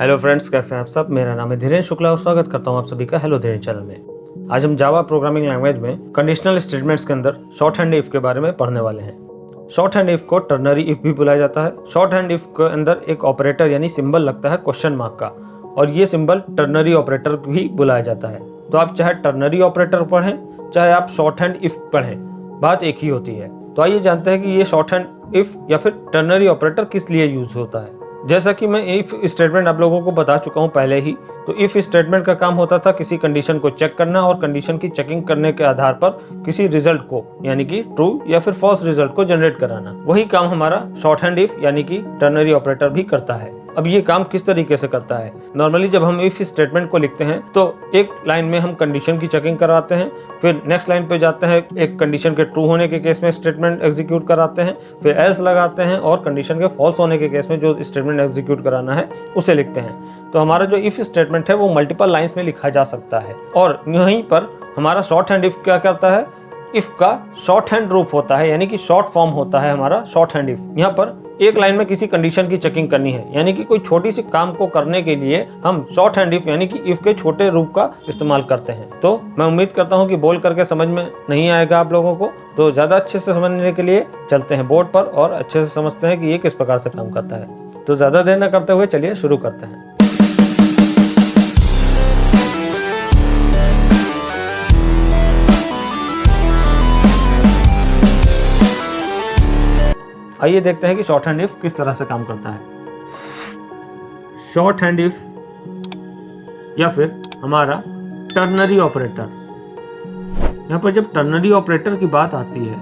Hello friends, कैसे हैं आप सब। मेरा नाम है धीरेन्द्र शुक्ला और स्वागत करता हूं आप सभी का हेलो धीरेन्द्र चैनल में। आज हम जावा प्रोग्रामिंग लैंग्वेज में कंडीशनल स्टेटमेंट्स के अंदर शॉर्ट हैंड इफ के बारे में पढ़ने वाले हैं। शॉर्ट हैंड इफ को टर्नरी इफ भी बुलाया जाता है। शॉर्ट हैंड इफ के अंदर एक ऑपरेटर यानी सिंबल लगता है क्वेश्चन मार्क का, और ये सिंबल टर्नरी ऑपरेटर भी बुलाया जाता है। तो आप चाहे टर्नरी ऑपरेटर पढ़ें चाहे आप शॉर्ट हैंड इफ पढ़ें, बात एक ही होती है। तो आइए जानते हैं कि ये शॉर्ट हैंड इफ या फिर टर्नरी ऑपरेटर किस लिए यूज होता है। जैसा कि मैं इफ स्टेटमेंट आप लोगों को बता चुका हूं पहले ही, तो इफ स्टेटमेंट का काम होता था किसी कंडीशन को चेक करना और कंडीशन की चेकिंग करने के आधार पर किसी रिजल्ट को यानी कि ट्रू या फिर फॉल्स रिजल्ट को जनरेट कराना। वही काम हमारा शॉर्ट हैंड इफ यानी कि टर्नरी ऑपरेटर भी करता है। अब ये काम किस तरीके से करता है। नॉर्मली जब हम इफ स्टेटमेंट को लिखते हैं तो एक लाइन में हम कंडीशन की चेकिंग कराते हैं, फिर नेक्स्ट लाइन पे जाते हैं, एक कंडीशन के ट्रू होने के केस में स्टेटमेंट एग्जीक्यूट कराते हैं, फिर एल्स लगाते हैं और कंडीशन के फॉल्स होने के केस में जो स्टेटमेंट एग्जीक्यूट कराना है उसे लिखते हैं। तो हमारा जो इफ स्टेटमेंट है वो मल्टीपल लाइंस में लिखा जा सकता है। और यहीं पर हमारा शॉर्ट हैंड इफ क्या करता है, इफ का शॉर्ट हैंड रूप होता है यानी कि शॉर्ट फॉर्म होता है हमारा शॉर्ट हैंड इफ। यहाँ पर एक लाइन में किसी कंडीशन की चेकिंग करनी है, यानी कि कोई छोटी सी काम को करने के लिए हम शॉर्ट हैंड इफ यानी कि इफ के छोटे रूप का इस्तेमाल करते हैं। तो मैं उम्मीद करता हूँ कि बोल करके समझ में नहीं आएगा आप लोगों को, तो ज्यादा अच्छे से समझने के लिए चलते हैं बोर्ड पर और अच्छे से समझते हैं कि ये किस प्रकार से काम करता है। तो ज्यादा देर न करते हुए चलिए शुरू करते हैं। आइए देखते हैं कि शॉर्ट हैंड इफ किस तरह से काम करता है। शॉर्ट हैंड इफ या फिर हमारा टर्नरी ऑपरेटर। यहां पर जब टर्नरी ऑपरेटर की बात आती है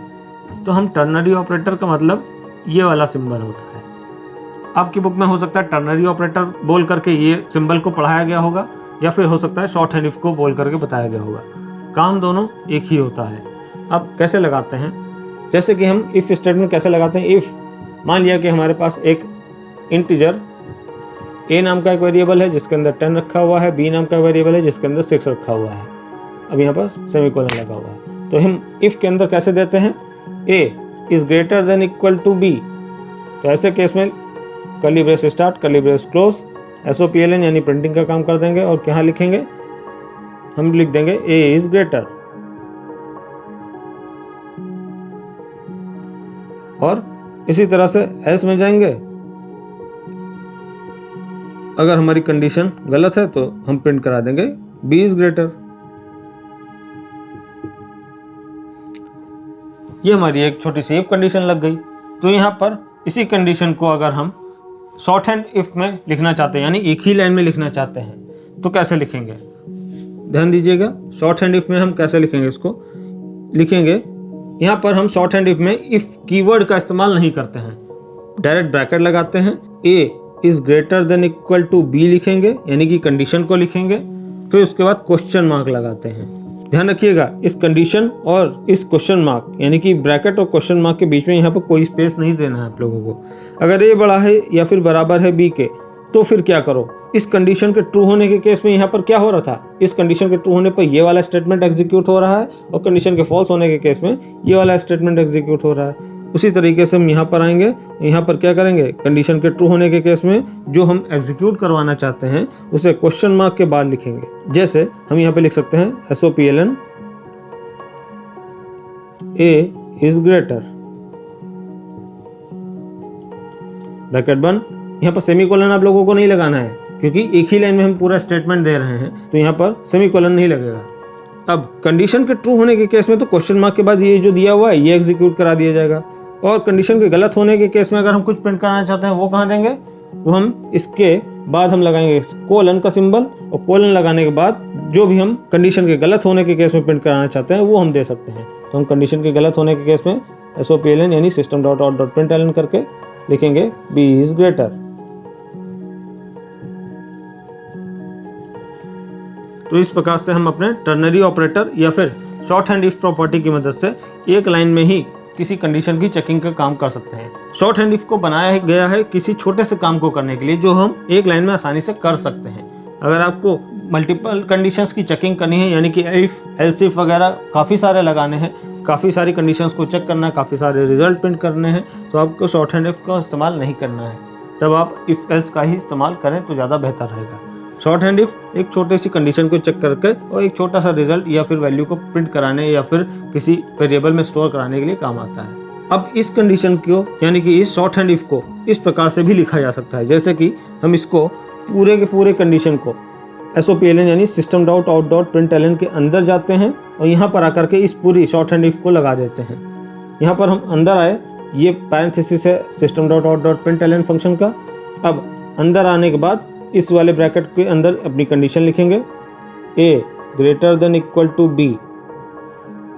तो हम टर्नरी ऑपरेटर का मतलब ये वाला सिंबल होता है। आपकी बुक में हो सकता है टर्नरी ऑपरेटर बोल करके ये सिंबल को पढ़ाया गया होगा, या फिर हो सकता है शॉर्ट हैंड इफ को बोल करके बताया गया होगा। काम दोनों एक ही होता है। अब कैसे लगाते हैं, जैसे कि हम इफ स्टेटमेंट कैसे लगाते हैं। इफ मान लिया कि हमारे पास एक इंटीजर a नाम का एक वेरिएबल है जिसके अंदर 10 रखा हुआ है, b नाम का वेरिएबल है जिसके अंदर 6 रखा हुआ है। अब यहाँ पर सेमीकोलन लगा हुआ है। तो हम इफ के अंदर कैसे देते हैं, a is greater than equal to b। तो ऐसे केस में curly brace start curly brace close SOPLN यानी प्रिंटिंग का काम कर देंगे और क्या लिखेंगे, हम लिख देंगे a इज ग्रेटर। और इसी तरह से एल्स में जाएंगे। अगर हमारी कंडीशन गलत है तो हम प्रिंट करा देंगे b इज ग्रेटर। ये हमारी एक छोटी सी इफ कंडीशन लग गई। तो यहाँ पर इसी कंडीशन को अगर हम शॉर्ट हैंड इफ में लिखना चाहते हैं यानी एक ही लाइन में लिखना चाहते हैं तो कैसे लिखेंगे, ध्यान दीजिएगा। शॉर्ट हैंड इफ में हम कैसे लिखेंगे, इसको लिखेंगे यहाँ पर हम शॉर्ट हैंड इफ में इफ कीवर्ड का इस्तेमाल नहीं करते हैं, डायरेक्ट ब्रैकेट लगाते हैं। a is greater than equal to b लिखेंगे यानी कि कंडीशन को लिखेंगे, फिर उसके बाद क्वेश्चन मार्क लगाते हैं। ध्यान रखिएगा इस कंडीशन और इस क्वेश्चन मार्क यानी कि ब्रैकेट और क्वेश्चन मार्क के बीच में यहाँ पर कोई स्पेस नहीं देना है आप लोगों को। अगर a बड़ा है या फिर बराबर है b के तो फिर क्या करो, इस कंडीशन के ट्रू होने के केस में यहाँ पर क्या हो रहा था, इस कंडीशन के ट्रू होने पर ये वाला स्टेटमेंट एग्जीक्यूट हो रहा है और कंडीशन के फॉल्स होने के केस में ये वाला स्टेटमेंट एग्जीक्यूट हो रहा है। उसी तरीके से हम यहाँ पर आएंगे, यहाँ पर क्या करेंगे, कंडीशन के ट्रू होने के केस में जो हम एग्जीक्यूट करवाना चाहते हैं उसे क्वेश्चन मार्क के बाद लिखेंगे। जैसे हम यहाँ पे लिख सकते हैं SOPLN a is greater, bracket बंद। यहाँ पर सेमीकोलन आप लोगों को नहीं लगाना है क्योंकि एक ही लाइन में हम पूरा स्टेटमेंट दे रहे हैं, तो यहाँ पर सेमीकोलन नहीं लगेगा। अब कंडीशन के ट्रू होने के केस में तो क्वेश्चन मार्क के बाद ये जो दिया हुआ है ये एग्जीक्यूट करा दिया जाएगा, और कंडीशन के गलत होने के केस में अगर हम कुछ प्रिंट कराना चाहते हैं वो कहाँ देंगे, वो हम इसके बाद हम लगाएंगे कोलन का सिंबल, और कोलन लगाने के बाद जो भी हम कंडीशन के गलत होने के केस में प्रिंट कराना चाहते हैं वो हम दे सकते हैं। तो हम कंडीशन के गलत होने के केस में SOPLN यानी system.out.println करके लिखेंगे b इज ग्रेटर। तो इस प्रकार से हम अपने टर्नरी ऑपरेटर या फिर शॉर्ट हैंड इफ प्रॉपर्टी की मदद से एक लाइन में ही किसी कंडीशन की चेकिंग का काम कर सकते हैं। शॉर्ट हैंड इफ को बनाया गया है किसी छोटे से काम को करने के लिए जो हम एक लाइन में आसानी से कर सकते हैं। अगर आपको मल्टीपल कंडीशंस की चेकिंग करनी है यानी कि इफ एल्स इफ वगैरह काफ़ी सारे लगाने हैं, काफ़ी सारी कंडीशंस को चेक करना है, काफ़ी सारे रिजल्ट प्रिंट करने हैं, तो आपको शॉर्ट हैंड इफ का इस्तेमाल नहीं करना है। तब आप इफ एल्स का ही इस्तेमाल करें तो ज़्यादा बेहतर रहेगा। शॉर्ट हैंड इफ एक छोटी सी कंडीशन को चेक करके और एक छोटा सा रिजल्ट या फिर वैल्यू को प्रिंट कराने या फिर किसी वेरिएबल में स्टोर कराने के लिए काम आता है। अब इस कंडीशन को यानी कि इस शॉर्ट हैंड इफ को इस प्रकार से भी लिखा जा सकता है, जैसे कि हम इसको पूरे के पूरे कंडीशन को SOPLN यानी system dot out dot println के अंदर जाते हैं और यहाँ पर आकर के इस पूरी शॉर्ट हैंड इफ को लगा देते हैं। यहाँ पर हम अंदर आए, ये पैरेंथेसिस है system dot out dot println function का। अब अंदर आने के बाद इस वाले ब्रैकेट के अंदर अपनी कंडीशन लिखेंगे a greater than equal to b।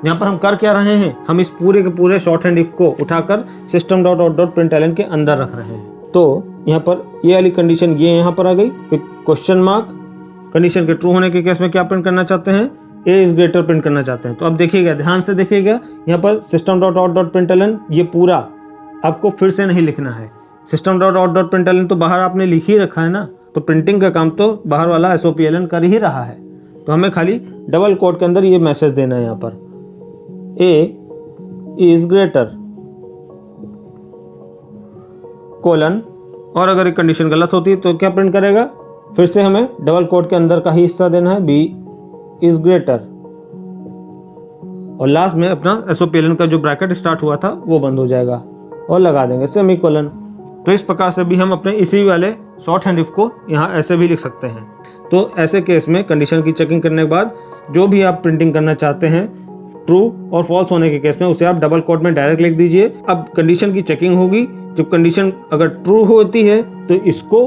यहाँ पर हम कर क्या रहे हैं, हम इस पूरे के पूरे शॉर्ट हैंड इफ को उठाकर system dot out dot println के अंदर रख रहे हैं। तो यहाँ पर ये वाली कंडीशन ये यहाँ पर आ गई। फिर क्वेश्चन मार्क, कंडीशन के ट्रू होने के केस में क्या प्रिंट करना चाहते हैं, a इज ग्रेटर प्रिंट करना चाहते हैं। तो अब देखिएगा, ध्यान से देखिएगा, यहाँ पर system dot out dot println ये पूरा आपको फिर से नहीं लिखना है। System dot out dot println तो बाहर आपने लिख ही रखा है ना, तो प्रिंटिंग का काम तो बाहर वाला SOPLN कर ही रहा है। तो हमें खाली डबल कोट के अंदर ये मैसेज देना है, यहाँ पर a इज ग्रेटर कोलन, और अगर एक कंडीशन गलत होती है तो क्या प्रिंट करेगा, फिर से हमें डबल कोट के अंदर का ही हिस्सा देना है, b इज ग्रेटर, और लास्ट में अपना SOPLN का जो ब्रैकेट स्टार्ट हुआ था वो बंद हो जाएगा और लगा देंगे सेमीकोलन। तो इस प्रकार से भी हम अपने इसी वाले शॉर्ट हैंड इफ को यहाँ ऐसे भी लिख सकते हैं। तो ऐसे केस में कंडीशन की चेकिंग करने के बाद जो भी आप प्रिंटिंग करना चाहते हैं ट्रू और फॉल्स होने के केस में उसे आप डबल कोट में डायरेक्ट लिख दीजिए। अब कंडीशन की चेकिंग होगी, जब कंडीशन अगर ट्रू होती है तो इसको,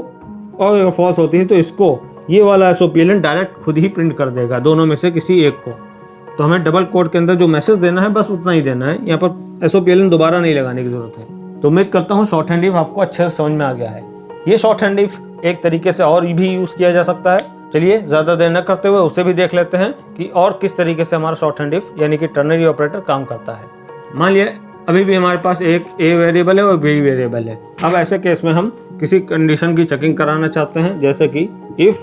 और अगर फॉल्स होती है तो इसको, ये वाला SOPLN डायरेक्ट खुद ही प्रिंट कर देगा, दोनों में से किसी एक को। तो हमें डबल कोट के अंदर जो मैसेज देना है बस उतना ही देना है, यहाँ पर SOPLN दोबारा नहीं लगाने की जरूरत है। तो उम्मीद करता हूँ शॉर्ट हैंड इफ आपको अच्छे से समझ में आ गया है। ये शॉर्ट हैंड इफ एक तरीके से और भी यूज किया जा सकता है। चलिए ज़्यादा देर न करते हुए उसे भी देख लेते हैं कि और किस तरीके से हमारा शॉर्ट हैंड इफ यानी कि टर्नरी ऑपरेटर काम करता है। मान लिया अभी भी हमारे पास एक a वेरिएबल है और b वेरिएबल है। अब ऐसे केस में हम किसी कंडीशन की चेकिंग कराना चाहते हैं, जैसे कि if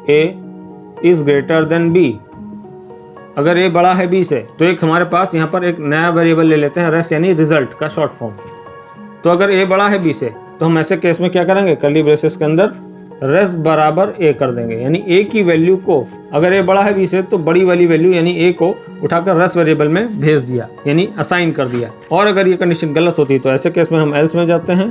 a is greater then b, अगर a बड़ा है b से, तो एक हमारे पास यहाँ पर एक नया वेरिएबल ले लेते हैं, रेस यानी रिजल्ट का शॉर्ट फॉर्म। तो अगर a बड़ा है b से तो हम ऐसे केस में क्या करेंगे, कर्ली ब्रेसेस के अंदर रेस बराबर a कर देंगे, यानी a की वैल्यू को, अगर a बड़ा है b से तो बड़ी वाली वैल्यू यानी a को उठाकर रेस वेरिएबल में भेज दिया, यानी असाइन कर दिया। और अगर ये कंडीशन गलत होती है तो ऐसे केस में हम एल्स में जाते हैं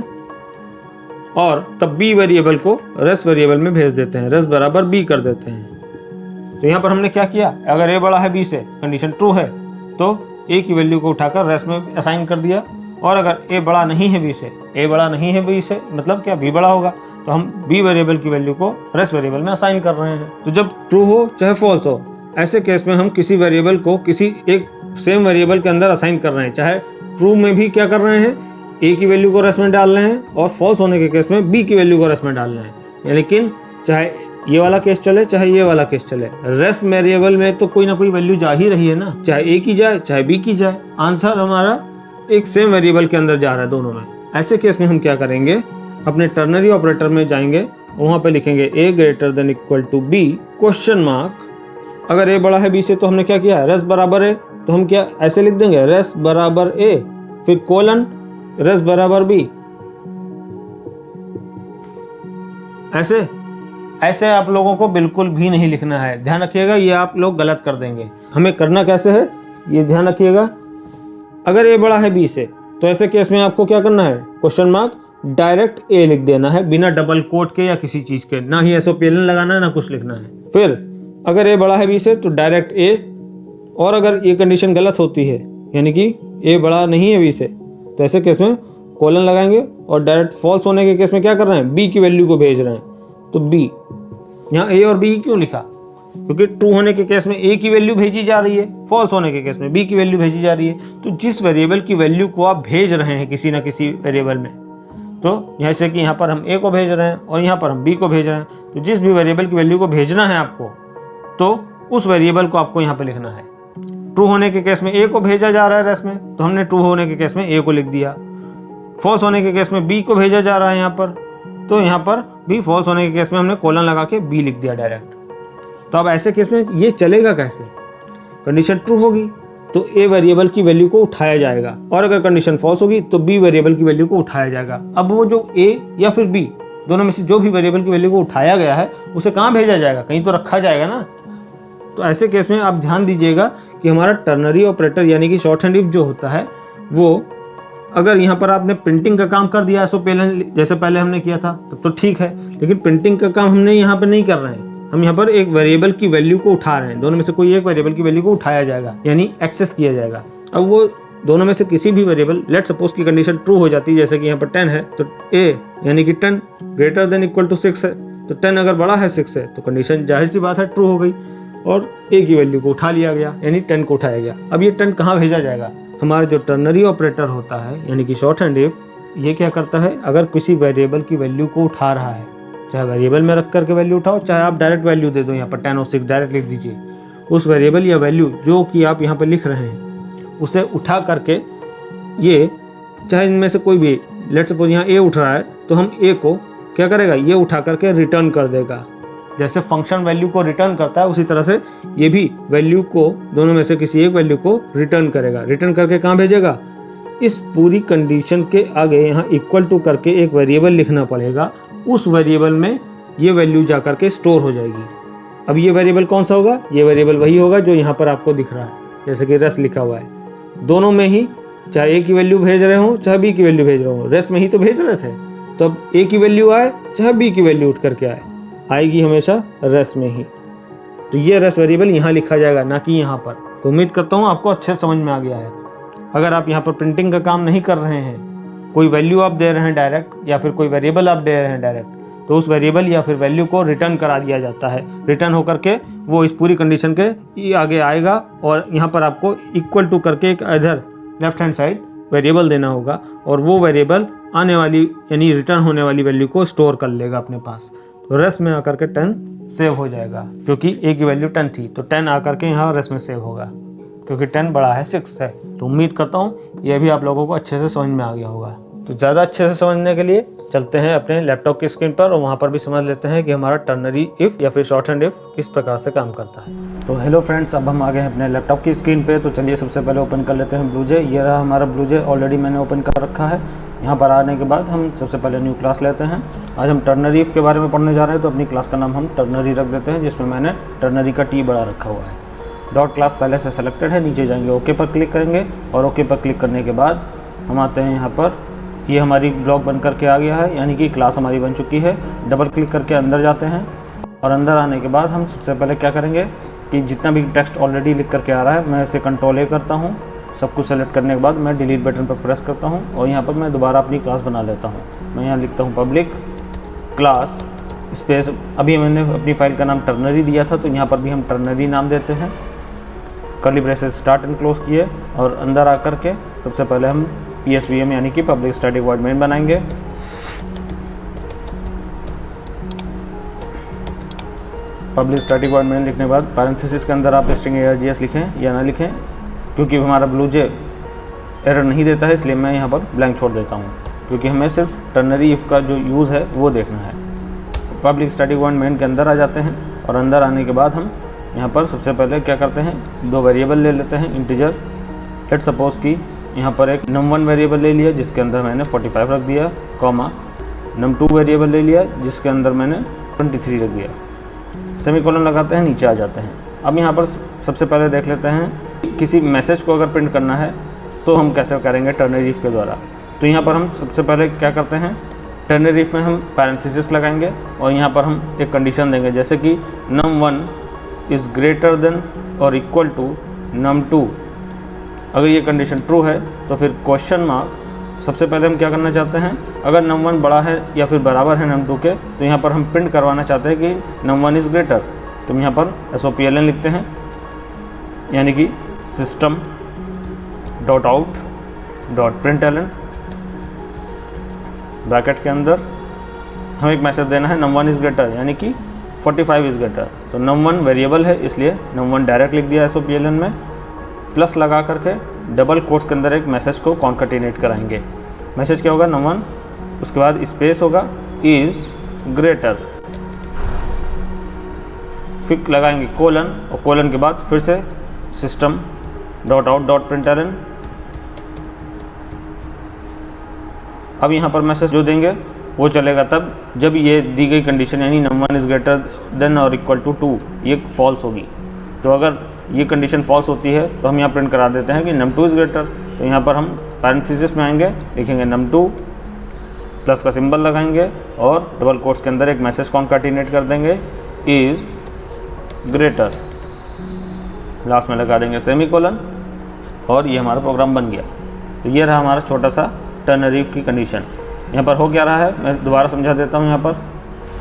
और तब b वेरिएबल को रेस वेरिएबल में भेज देते हैं, रेस बराबर b कर देते हैं। तो यहाँ पर हमने क्या किया, अगर a बड़ा है b से, कंडीशन ट्रू है, तो a की वैल्यू को उठाकर रेस में असाइन कर दिया। और अगर a बड़ा नहीं है b से, a बड़ा नहीं है b से मतलब क्या, b बड़ा होगा, तो हम b वेरिएबल की वैल्यू को रेस वेरिएबल में असाइन कर रहे हैं। तो जब ट्रू हो चाहे फॉल्स हो, ऐसे केस में हम किसी वेरिएबल को किसी एक सेम वेरिएबल के अंदर असाइन कर रहे हैं, चाहे ट्रू में भी क्या कर रहे हैं, a की वैल्यू को रेस में डाल रहे हैं, और फॉल्स होने के केस में b की वैल्यू को रेस में डाल रहे हैं। लेकिन चाहे ये वाला केस चले चाहे ये वाला केस चले, रेस वेरिएबल में तो कोई ना कोई वैल्यू जा ही रही है ना, चाहे a की जाए चाहे b की जाए, आंसर हमारा एक सेम वेरिएबल के अंदर जा रहा है दोनों में। ऐसे केस में हम क्या करेंगे, अपने टर्नरी ऑपरेटर में जाएंगे, वहां पे लिखेंगे a greater than equal to b question mark. अगर a बड़ा है b से तो हमने क्या किया, रेस बराबर है, तो हम क्या ऐसे लिख देंगे, रेस बराबर a, फिर कोलन रेस बराबर b। ऐसे आप लोगों को बिल्कुल भी नहीं लिखना है, ध्यान रखिएगा, ये आप लोग गलत कर देंगे। हमें करना कैसे है ये ध्यान रखिएगा। अगर a बड़ा है b से तो ऐसे केस में आपको क्या करना है, क्वेश्चन मार्क डायरेक्ट a लिख देना है, बिना डबल कोट के या किसी चीज के, ना ही SOPLN लगाना है ना कुछ लिखना है। फिर अगर a बड़ा है b से तो डायरेक्ट a, और अगर ये कंडीशन गलत होती है यानी कि a बड़ा नहीं है b से, तो ऐसे केस में कोलन लगाएंगे, और डायरेक्ट फॉल्स होने के केस में क्या कर रहे हैं, b की वैल्यू को भेज रहे हैं, तो b। यहाँ a और b क्यों लिखा, क्योंकि ट्रू होने के केस में a की वैल्यू भेजी जा रही है, फॉल्स होने के केस में b की वैल्यू भेजी जा रही है। तो जिस वेरिएबल की वैल्यू को आप भेज रहे हैं किसी ना किसी वेरिएबल में, तो जैसे कि यहाँ पर हम a को भेज रहे हैं और यहाँ पर हम b को भेज रहे हैं, तो जिस भी वेरिएबल की वैल्यू को भेजना है आपको, तो उस वेरिएबल को आपको यहाँ पर लिखना है। ट्रू होने के केस में a को भेजा जा रहा है रेस में, तो हमने ट्रू होने के केस में a को लिख दिया। फॉल्स होने के केस में b को भेजा जा रहा है यहाँ पर, तो यहाँ पर भी फॉल्स होने के केस में हमने कोलन लगा के b लिख दिया डायरेक्ट। तो अब ऐसे केस में ये चलेगा कैसे, कंडीशन ट्रू होगी तो ए वेरिएबल की वैल्यू को उठाया जाएगा, और अगर कंडीशन फॉल्स होगी तो बी वेरिएबल की वैल्यू को उठाया जाएगा। अब वो जो ए या फिर बी दोनों में से जो भी वेरिएबल की वैल्यू को उठाया गया है उसे कहाँ भेजा जाएगा, कहीं तो रखा जाएगा ना। तो ऐसे केस में आप ध्यान दीजिएगा कि हमारा टर्नरी ऑपरेटर यानी कि शॉर्ट हैंड इफ जो होता है वो, अगर यहाँ पर आपने प्रिंटिंग का काम कर दिया जैसे पहले हमने किया था तब तो ठीक है, लेकिन प्रिंटिंग का काम हमने यहाँ पर नहीं कर रहे हैं, हम यहाँ पर एक वेरिएबल की वैल्यू को उठा रहे हैं। दोनों में से कोई एक वेरिएबल की वैल्यू को उठाया जाएगा यानी एक्सेस किया जाएगा। अब वो दोनों में से किसी भी वेरिएबल, लेट सपोज की कंडीशन ट्रू हो जाती है, जैसे कि यहाँ पर 10 है तो a यानी कि 10 ग्रेटर देन इक्वल टू 6 है, तो 10 अगर बड़ा है 6 है तो कंडीशन जाहिर सी बात है ट्रू हो गई और a की वैल्यू को उठा लिया गया यानी 10 को उठाया गया। अब ये 10 कहाँ भेजा जाएगा, हमारा जो टर्नरी ऑपरेटर होता है यानी कि शॉर्ट हैंड इफ, ये क्या करता है, अगर किसी वेरिएबल की वैल्यू को उठा रहा है, चाहे वेरिएबल में रख करके वैल्यू उठाओ, चाहे आप डायरेक्ट वैल्यू दे दो, यहाँ पर 10 और 6 डायरेक्ट लिख दीजिए, उस वेरिएबल या वैल्यू जो कि आप यहाँ पर लिख रहे हैं उसे उठा करके ये, चाहे इनमें से कोई भी, लेट्स सपोज यहाँ ए उठ रहा है तो हम ए को क्या करेगा, ये उठा करके रिटर्न कर देगा। जैसे फंक्शन वैल्यू को रिटर्न करता है उसी तरह से ये भी वैल्यू को, दोनों में से किसी एक वैल्यू को रिटर्न करेगा। रिटर्न करके कहाँ भेजेगा, इस पूरी कंडीशन के आगे यहाँ इक्वल टू करके एक वेरिएबल लिखना पड़ेगा, उस वेरिएबल में ये वैल्यू जा करके स्टोर हो जाएगी। अब ये वेरिएबल कौन सा होगा, ये वेरिएबल वही होगा जो यहाँ पर आपको दिख रहा है, जैसे कि रेस लिखा हुआ है। दोनों में ही चाहे ए की वैल्यू भेज रहे हो चाहे बी की वैल्यू भेज रहे हो, रेस में ही तो भेज रहे थे, तो अब ए की वैल्यू आए चाहे बी की वैल्यू उठ करके आएगी हमेशा रेस में ही। तो ये रेस वेरिएबल यहाँ लिखा जाएगा, ना कि यहाँ पर। तो उम्मीद करता हूँ आपको अच्छे समझ में आ गया है। अगर आप यहाँ पर प्रिंटिंग का काम नहीं कर रहे हैं, कोई वैल्यू आप दे रहे हैं डायरेक्ट या फिर कोई वेरिएबल आप दे रहे हैं डायरेक्ट, तो उस वेरिएबल या फिर वैल्यू को रिटर्न करा दिया जाता है। रिटर्न होकर के वो इस पूरी कंडीशन के आगे आएगा और यहाँ पर आपको इक्वल टू करके एक इधर लेफ्ट हैंड साइड वेरिएबल देना होगा और वो वेरिएबल आने वाली यानी रिटर्न होने वाली वैल्यू को स्टोर कर लेगा अपने पास। तो रेस में आकर के 10 सेव हो जाएगा, क्योंकि ए की वैल्यू 10 थी तो 10 आकर के यहाँ रेस में सेव होगा, क्योंकि 10 बड़ा है 6 से। तो उम्मीद करता हूँ ये भी आप लोगों को अच्छे से समझ में आ गया होगा। तो ज़्यादा अच्छे से समझने के लिए चलते हैं अपने लैपटॉप की स्क्रीन पर और वहाँ पर भी समझ लेते हैं कि हमारा टर्नरी इफ़ या फिर शॉर्ट हैंड इफ़ किस प्रकार से काम करता है। तो हेलो फ्रेंड्स, अब हम आ गए हैं अपने लैपटॉप की स्क्रीन पे। तो चलिए सबसे पहले ओपन कर लेते हैं ब्लूजे। ये रहा हमारा ब्लूजे, ऑलरेडी मैंने ओपन कर रखा है। यहाँ पर आने के बाद हम सबसे पहले न्यू क्लास लेते हैं। आज हम टर्नरी इफ़ के बारे में पढ़ने जा रहे हैं, तो अपनी क्लास का नाम हम टर्नरी रख देते हैं, जिसमें मैंने टर्नरी का टी बड़ा रखा हुआ है। डॉट क्लास पहले से सेलेक्टेड है, नीचे जाएंगे ओके पर क्लिक करेंगे और ओके पर क्लिक करने के बाद हम आते हैं यहाँ पर, ये हमारी ब्लॉक बन करके आ गया है, यानी कि क्लास हमारी बन चुकी है। डबल क्लिक करके अंदर जाते हैं और अंदर आने के बाद हम सबसे पहले क्या करेंगे कि जितना भी टेक्स्ट ऑलरेडी लिख करके आ रहा है मैं इसे कंट्रोल ए करता हूँ। सब कुछ सेलेक्ट करने के बाद मैं डिलीट बटन पर प्रेस करता हूँ और यहाँ पर मैं दोबारा अपनी क्लास बना लेता हूँ। मैं यहाँ लिखता हूँ पब्लिक क्लास स्पेस, अभी मैंने अपनी फाइल का नाम टर्नरी दिया था तो यहाँ पर भी हम टर्नरी नाम देते हैं। Curly braces start and close किए और अंदर आकर के सबसे पहले हम PSVM यानी कि पब्लिक स्टैटिक वॉइड मेन बनाएंगे। पब्लिक स्टैटिक वॉइड मेन लिखने के बाद पैरेंथेसिस के अंदर आप स्ट्रिंग args लिखें या ना लिखें, क्योंकि हमारा ब्लूजे एरर नहीं देता है, इसलिए मैं यहाँ पर ब्लैंक छोड़ देता हूँ, क्योंकि हमें सिर्फ टर्नरी इफ़ का जो यूज़ है वो देखना है। पब्लिक स्टैटिक वॉइड मेन के अंदर आ जाते हैं और अंदर आने के बाद हम यहाँ पर सबसे पहले क्या करते हैं, दो वेरिएबल ले लेते हैं इंटीजर। लेट सपोज कि यहाँ पर एक num1 वेरिएबल ले लिया जिसके अंदर मैंने 45 रख दिया, कॉमा num2 वेरिएबल ले लिया जिसके अंदर मैंने 23 रख दिया। सेमीकोलन लगाते हैं, नीचे आ जाते हैं। अब यहाँ पर सबसे पहले देख लेते हैं किसी मैसेज को अगर प्रिंट करना है तो हम कैसे करेंगे टर्नरी इफ़ के द्वारा। तो यहाँ पर हम सबसे पहले क्या करते हैं, टर्नरी इफ़ में हम पैरेंथेसिस लगाएंगे और यहाँ पर हम एक कंडीशन देंगे, जैसे कि num1 इज़ ग्रेटर देन और इक्वल टू num2। अगर ये कंडीशन ट्रू है तो फिर क्वेश्चन मार्क, सबसे पहले हम क्या करना चाहते हैं, अगर num1 बड़ा है या फिर बराबर है num2 के, तो यहाँ पर हम प्रिंट करवाना चाहते हैं कि num1 इज़ ग्रेटर। तो हम यहाँ पर SOPLN लिखते हैं, यानी कि system dot out dot println bracket के अंदर हम एक मैसेज देना है num1 इज़ ग्रेटर, यानी कि 45 इज़ ग्रेटर। तो num1 वेरिएबल है इसलिए num1 डायरेक्ट लिख दिया SOPLN में, प्लस लगा करके डबल कोट्स के अंदर एक मैसेज को कॉन्कैटिनेट कराएंगे। मैसेज क्या होगा, num1, उसके बाद स्पेस होगा इज़ ग्रेटर, फिर लगाएंगे कोलन और कोलन के बाद फिर से system dot out dot println. अब यहाँ पर मैसेज जो देंगे वो चलेगा तब जब ये दी गई कंडीशन यानी num1 इज़ ग्रेटर देन और इक्वल टू 2 ये फॉल्स होगी। तो अगर ये कंडीशन फॉल्स होती है तो हम यहाँ प्रिंट करा देते हैं कि num2 इज़ ग्रेटर। तो यहाँ पर हम पैरेंथेसिस में आएंगे, लिखेंगे num2 प्लस का सिंबल लगाएंगे और डबल कोट्स के अंदर एक मैसेज कॉन्काटिनेट कर देंगे इज़ ग्रेटर, लास्ट में लगा देंगे सेमीकोलन और ये हमारा प्रोग्राम बन गया। तो ये रहा हमारा छोटा सा टर्नरी इफ की कंडीशन। यहाँ पर हो क्या रहा है मैं दोबारा समझा देता हूँ। यहाँ पर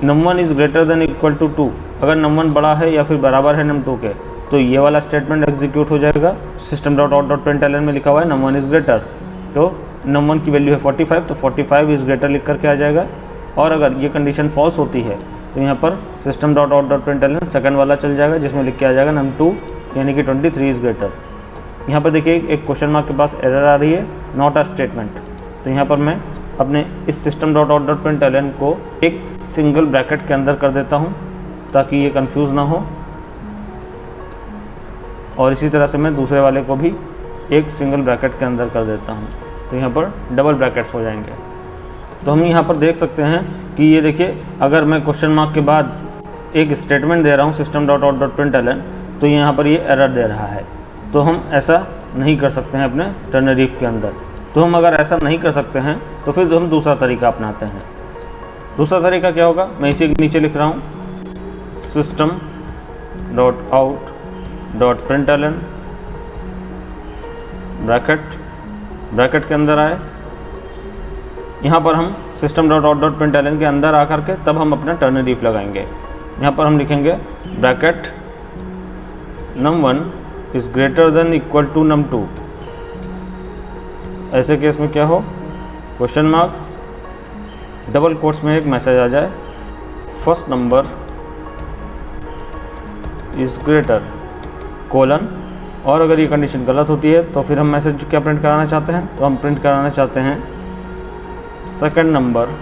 num1 is greater than equal to 2, अगर num1 बड़ा है या फिर बराबर है num2 के तो ये वाला स्टेटमेंट एग्जीक्यूट हो जाएगा। System dot out dot println में लिखा हुआ है num1 इज़ ग्रेटर, तो num1 की वैल्यू है 45 तो 45 इज़ ग्रेटर लिख करके आ जाएगा। और अगर ये कंडीशन फॉल्स होती है तो यहाँ पर system dot out dot println second वाला चल जाएगा जिसमें लिख के आ जाएगा num2 यानी कि 23 इज़ ग्रेटर। यहाँ पर देखिए एक क्वेश्चन मार्क के पास एरर आ रही है, नॉट अ स्टेटमेंट। तो यहाँ पर मैं अपने इस system dot out dot println को एक सिंगल ब्रैकेट के अंदर कर देता हूँ ताकि ये कंफ्यूज ना हो, और इसी तरह से मैं दूसरे वाले को भी एक सिंगल ब्रैकेट के अंदर कर देता हूँ। तो यहाँ पर डबल ब्रैकेट्स हो जाएंगे। तो हम यहाँ पर देख सकते हैं कि ये देखिए अगर मैं क्वेश्चन मार्क के बाद एक स्टेटमेंट दे रहा हूँ system dot out dot println तो यहाँ पर ये एरर दे रहा है। तो हम ऐसा नहीं कर सकते हैं अपने टर्नरी इफ के अंदर। तो हम अगर ऐसा नहीं कर सकते हैं तो फिर हम दूसरा तरीका अपनाते हैं। दूसरा तरीका क्या होगा, मैं इसी के नीचे लिख रहा हूँ system dot out dot println bracket के अंदर आए। यहाँ पर हम system dot out dot println के अंदर आकर के तब हम अपना टर्नरी इफ लगाएंगे। यहाँ पर हम लिखेंगे bracket num1 is greater than equal to num2। ऐसे केस में क्या हो, क्वेश्चन मार्क डबल कोट्स में एक मैसेज आ जाए first number is greater colon, और अगर ये कंडीशन गलत होती है तो फिर हम मैसेज क्या प्रिंट कराना चाहते हैं, तो हम प्रिंट कराना चाहते हैं second number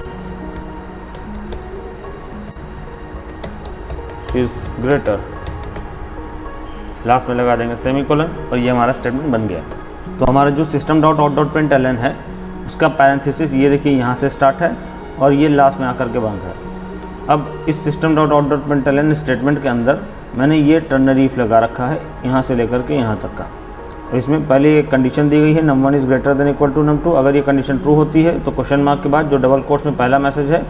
is greater, last में लगा देंगे सेमीकोलन और ये हमारा स्टेटमेंट बन गया। तो हमारा जो system dot out dot println है उसका पैरेंथेसिस ये देखिए यहाँ से स्टार्ट है और ये लास्ट में आकर के बंद है। अब इस system dot out dot println statement के अंदर मैंने ये टर्नरी इफ लगा रखा है यहाँ से लेकर के यहाँ तक का। और इसमें पहले एक कंडीशन दी गई है num1 is greater than equal to num2। अगर ये कंडीशन ट्रू होती है तो क्वेश्चन मार्क के बाद जो डबल कोट्स में पहला मैसेज है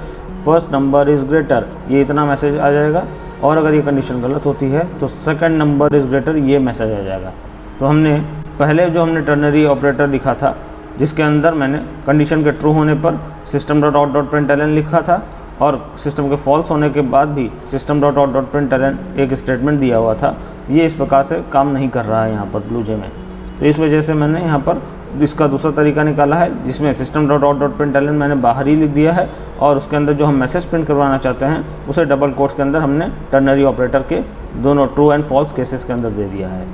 फर्स्ट नंबर इज़ ग्रेटर, ये इतना मैसेज आ जाएगा। और अगर ये कंडीशन गलत होती है तो सेकंड नंबर इज़ ग्रेटर ये मैसेज आ जाएगा। तो हमने पहले जो हमने टर्नरी ऑपरेटर लिखा था जिसके अंदर मैंने कंडीशन के ट्रू होने पर system dot out dot println लिखा था और सिस्टम के फॉल्स होने के बाद भी system dot out dot println एक स्टेटमेंट दिया हुआ था, ये इस प्रकार से काम नहीं कर रहा है यहाँ पर ब्लूजे में। तो इस वजह से मैंने यहाँ पर इसका दूसरा तरीका निकाला है जिसमें system dot out dot println मैंने बाहर ही लिख दिया है और उसके अंदर जो हम मैसेज प्रिंट करवाना चाहते हैं उसे डबल कोट्स के अंदर हमने टर्नरी ऑपरेटर के दोनों ट्रू एंड फॉल्स केसेस के अंदर दे दिया है।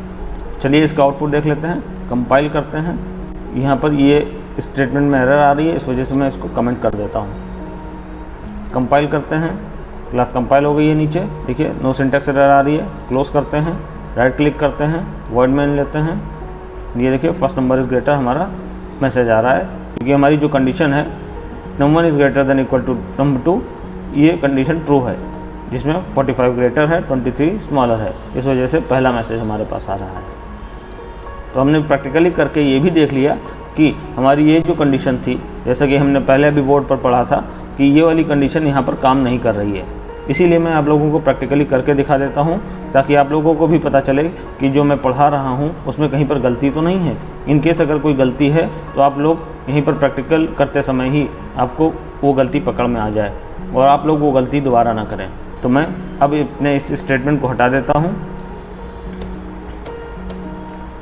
चलिए इसका आउटपुट देख लेते हैं, कंपाइल करते हैं। यहाँ पर ये स्टेटमेंट में एरर आ रही है, इस वजह से मैं इसको कमेंट कर देता हूँ। कंपाइल करते हैं, क्लास कंपाइल हो गई है। नीचे देखिए नो सिंटैक्स एरर आ रही है, क्लोज करते हैं, राइट क्लिक करते हैं, वर्ड मेन लेते हैं। ये देखिए फर्स्ट नंबर इज़ ग्रेटर हमारा मैसेज आ रहा है क्योंकि हमारी जो कंडीशन है num1 is greater than equal to num2 ये कंडीशन ट्रू है जिसमें 45 ग्रेटर है 23 स्मॉलर है, इस वजह से पहला मैसेज हमारे पास आ रहा है। तो हमने प्रैक्टिकली करके ये भी देख लिया कि हमारी ये जो कंडीशन थी, जैसा कि हमने पहले भी बोर्ड पर पढ़ा था कि ये वाली कंडीशन यहाँ पर काम नहीं कर रही है। इसीलिए मैं आप लोगों को प्रैक्टिकली करके दिखा देता हूँ ताकि आप लोगों को भी पता चले कि जो मैं पढ़ा रहा हूँ उसमें कहीं पर गलती तो नहीं है। इन केस अगर कोई गलती है तो आप लोग यहीं पर प्रैक्टिकल करते समय ही आपको वो गलती पकड़ में आ जाए और आप लोग वो गलती दोबारा ना करें। तो मैं अब अपने इस स्टेटमेंट को हटा देता हूँ।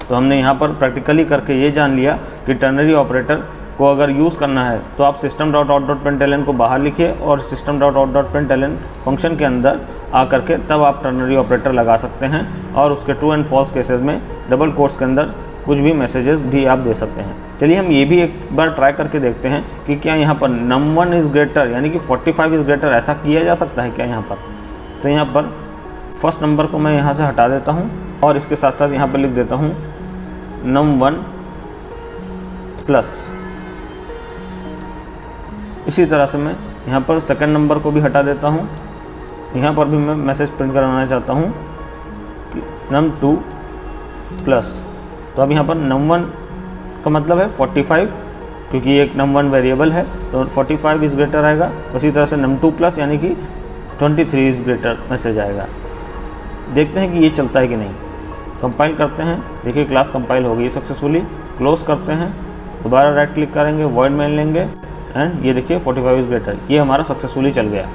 तो हमने यहाँ पर प्रैक्टिकली करके ये जान लिया कि टर्नरी ऑपरेटर को अगर यूज़ करना है तो आप system dot out dot println को बाहर लिखिए और system dot out dot println function के अंदर आकर के तब आप टर्नरी ऑपरेटर लगा सकते हैं और उसके ट्रू एंड फॉल्स केसेस में डबल कोट्स के अंदर कुछ भी मैसेजेस भी आप दे सकते हैं। चलिए हम ये भी एक बार ट्राई करके देखते हैं कि क्या यहाँ पर num1 इज़ ग्रेटर यानी कि 45 इज़ ग्रेटर ऐसा किया जा सकता है क्या यहाँ पर। तो यहाँ पर फर्स्ट नंबर को मैं यहाँ से हटा देता हूँ और इसके साथ साथ यहाँ पर लिख देता हूँ num1 प्लस। इसी तरह से मैं यहाँ पर सेकंड नंबर को भी हटा देता हूँ। यहाँ पर भी मैं मैसेज प्रिंट कराना चाहता हूँ कि num2 प्लस। तो अब यहाँ पर num1 का मतलब है 45, क्योंकि एक num1 वेरिएबल है तो 45 इज़ ग्रेटर आएगा। उसी तरह से num2 प्लस यानी कि 23 इज़ ग्रेटर मैसेज आएगा। देखते हैं कि ये चलता है कि नहीं। कंपाइल करते हैं, देखिए क्लास कंपाइल हो गई सक्सेसफुली। क्लोज करते हैं, दोबारा राइट क्लिक करेंगे, वॉइड मेन लेंगे एंड ये देखिए 45 इज़ ग्रेटर, ये हमारा सक्सेसफुली चल गया।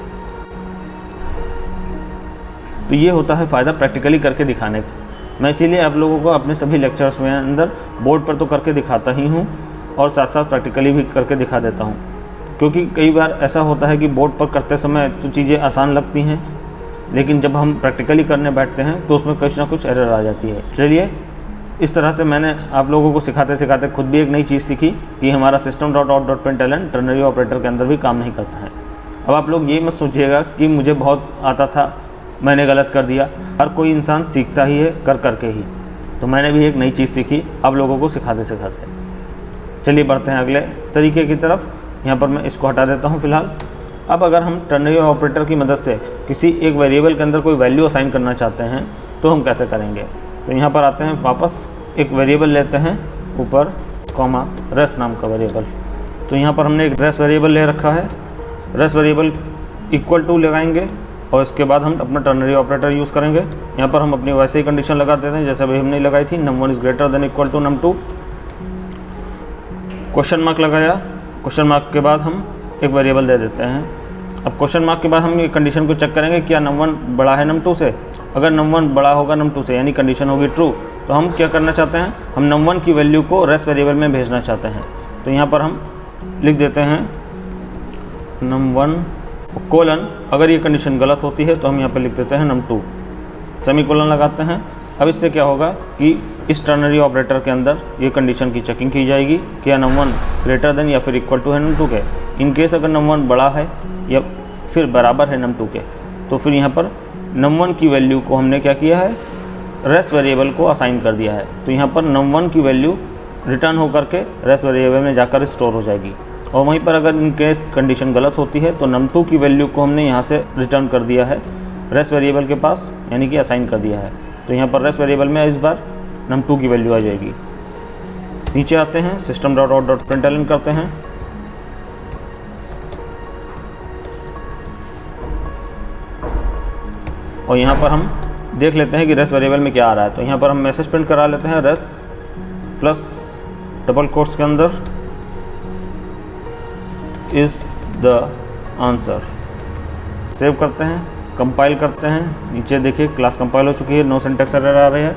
तो ये होता है फ़ायदा प्रैक्टिकली करके दिखाने का। मैं इसीलिए आप लोगों को अपने सभी लेक्चर्स में अंदर बोर्ड पर तो करके दिखाता ही हूँ और साथ साथ प्रैक्टिकली भी करके दिखा देता हूँ, क्योंकि कई बार ऐसा होता है कि बोर्ड पर करते समय तो चीज़ें आसान लगती हैं, लेकिन जब हम प्रैक्टिकली करने बैठते हैं तो उसमें कुछ ना कुछ एरर आ जाती है। चलिए, इस तरह से मैंने आप लोगों को सिखाते सिखाते खुद भी एक नई चीज़ सीखी कि हमारा system.out.println टर्नरी ऑपरेटर के अंदर भी काम नहीं करता है। अब आप लोग ये मत सोचिएगा कि मुझे बहुत आता था, मैंने गलत कर दिया। हर कोई इंसान सीखता ही है कर करके ही। तो मैंने भी एक नई चीज़ सीखी आप लोगों को सिखाते सिखाते। चलिए बढ़ते हैं अगले तरीके की तरफ। यहाँ पर मैं इसको हटा देता हूँ फ़िलहाल। अब अगर हम टर्नरी ऑपरेटर की मदद से किसी एक वेरिएबल के अंदर कोई वैल्यू असाइन करना चाहते हैं तो हम कैसे करेंगे। तो यहाँ पर आते हैं, वापस एक वेरिएबल लेते हैं ऊपर, कॉमा रेस नाम का वेरिएबल। तो यहाँ पर हमने एक रेस वेरिएबल ले रखा है। रेस वेरिएबल इक्वल टू लगाएंगे और इसके बाद हम अपना टर्नरी ऑपरेटर यूज़ करेंगे। यहाँ पर हम अपनी वैसे ही कंडीशन लगा देते हैं जैसे अभी हमने लगाई थी, num1 is greater than equal to num2। Question mark लगाया, क्वेश्चन मार्क के बाद हम एक वेरिएबल दे देते हैं। अब क्वेश्चन मार्क के बाद हम ये कंडीशन को चेक करेंगे क्या num1 बड़ा है num2 से। अगर num1 बड़ा होगा num2 से यानी कंडीशन होगी ट्रू, तो हम क्या करना चाहते हैं, हम num1 की वैल्यू को रेस वेरिएबल में भेजना चाहते हैं। तो यहाँ पर हम लिख देते हैं num1 कोलन। अगर ये कंडीशन गलत होती है तो हम यहाँ पर लिख देते हैं num2, सेमी कोलन लगाते हैं। अब इससे क्या होगा कि इस टर्नरी ऑपरेटर के अंदर ये कंडीशन की चेकिंग की जाएगी क्या num1 ग्रेटर देन या फिर इक्वल टू है num2 के। इन केस अगर num1 बड़ा है या फिर बराबर है num2 के, तो फिर यहाँ पर num1 की वैल्यू को हमने क्या किया है, रेस वेरिएबल को असाइन कर दिया है। तो यहाँ पर num1 की वैल्यू रिटर्न होकर के रेस वेरिएबल में जाकर स्टोर हो जाएगी। और वहीं पर अगर इन केस कंडीशन गलत होती है तो num2 की वैल्यू को हमने यहाँ से रिटर्न कर दिया है रेस वेरिएबल के पास, यानी कि असाइन कर दिया है। तो यहाँ पर रेस वेरिएबल में इस बार num2 की वैल्यू आ जाएगी। नीचे आते हैं, system.out.println करते हैं। और यहाँ पर हम देख लेते हैं कि रेस वेरिएबल में क्या आ रहा है। तो यहाँ पर हम मैसेज प्रिंट करा लेते हैं, रेस प्लस डबल कोट्स के अंदर इज़ द आंसर। सेव करते हैं, कंपाइल करते हैं। नीचे देखिए क्लास कंपाइल हो चुकी है, नो सिंटैक्स एरर आ रही है।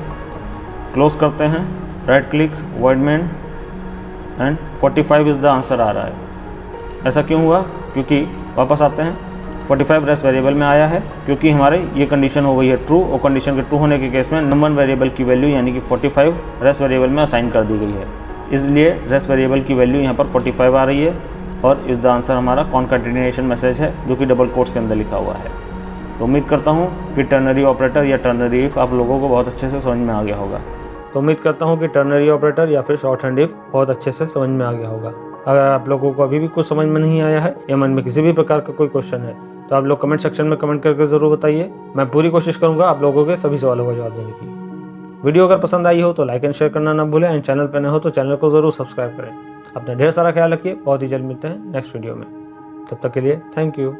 क्लोज करते हैं, right click, void main and 45 is the answer आ रहा है। ऐसा क्यों हुआ, क्योंकि वापस आते हैं, 45 रेस वेरिएबल में आया है क्योंकि हमारे ये कंडीशन हो गई है ट्रू, और कंडीशन के ट्रू होने के केस में num1 वेरिएबल की वैल्यू यानी कि 45 रेस वेरिएबल में असाइन कर दी गई है। इसलिए रेस वेरिएबल की वैल्यू यहाँ पर 45 आ रही है और इस द आंसर हमारा कॉन्कैटिनेशन मैसेज है जो कि डबल कोट्स के अंदर लिखा हुआ है। तो उम्मीद करता हूँ कि टर्नरी ऑपरेटर या टर्नरी इफ आप लोगों को बहुत अच्छे से समझ में आ गया होगा। तो उम्मीद करता हूँ कि टर्नरी ऑपरेटर या फिर शॉर्ट हैंड इफ बहुत अच्छे से समझ में आ गया होगा। अगर आप लोगों को अभी भी कुछ समझ में नहीं आया है या मन में किसी भी प्रकार का कोई क्वेश्चन है तो आप लोग कमेंट सेक्शन में कमेंट करके ज़रूर बताइए। मैं पूरी कोशिश करूँगा आप लोगों के सभी सवालों का जवाब देने की। वीडियो अगर पसंद आई हो तो लाइक एंड शेयर करना ना भूलें एंड चैनल पर नए हो तो चैनल को ज़रूर सब्सक्राइब करें। अपना ढेर सारा ख्याल रखिए। बहुत ही जल्द मिलते हैं नेक्स्ट वीडियो में। तब तक के लिए थैंक यू।